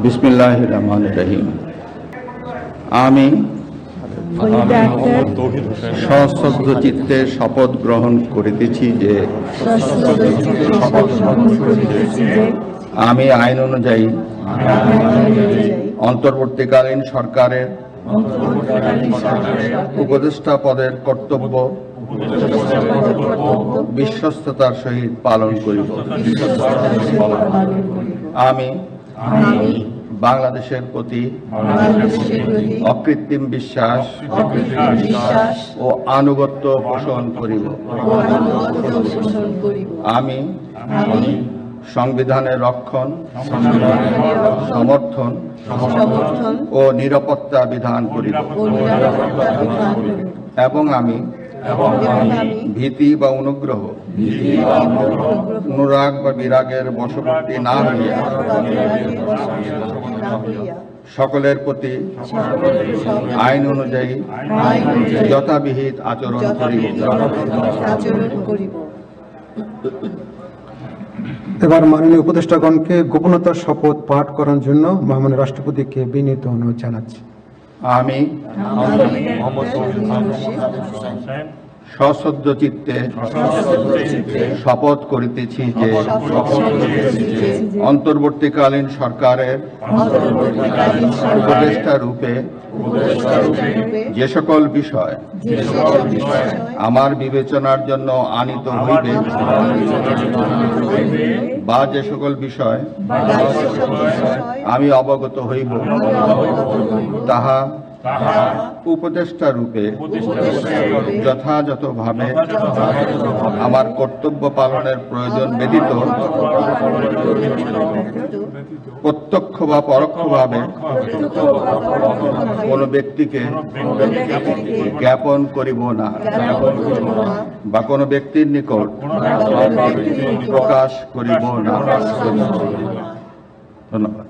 বিসমিল্লাহির রহমানির রহিম। আমি সশ্রদ্ধ চিত্তে শপথ গ্রহণ করিতেছি যে আমি আইন অনুযায়ী অন্তর্বর্তীকালীন সরকারের উপদেষ্টা পদের কর্তব্য বিশ্বস্ততার সহিত পালন করিব। আমি বাংলাদেশের প্রতি অকৃত্রিম বিশ্বাস ও আনুগত্য পোষণ করিব। আমি সংবিধানের রক্ষণ, সমর্থন ও নিরাপত্তা বিধান করিব এবং আমি ভীতি বা অনুগ্রহ, অনুরাগ বা বিরাগের বশবর্তী না হইয়া সকলের প্রতি আইন অনুযায়ী যথাবিহিত আচরণ করিব। এবার মাননীয় উপদেষ্টাগণকে গোপনতার শপথ পাঠ করার জন্য মহামান্য রাষ্ট্রপতিকে বিনীত অনুরোধ জানাচ্ছি। আমি সশ্রদ্ধ চিত্তে শপথ করিতেছি যে অন্তর্বর্তীকালীন সরকারের উপদেষ্টা রূপে যে সকল বিষয় আমার বিবেচনার জন্য আনিত হইবে বা যে সকল বিষয় আমি অবগত হইব তাহা উপদেষ্টা রূপে যথাযথভাবে আমার কর্তব্য পালনের প্রয়োজন ব্যতীত প্রত্যক্ষ বা পরোক্ষভাবে কোনো ব্যক্তিকে জ্ঞাপন করিব না বা কোনো ব্যক্তির নিকট প্রকাশ করিব না। ধন্যবাদ।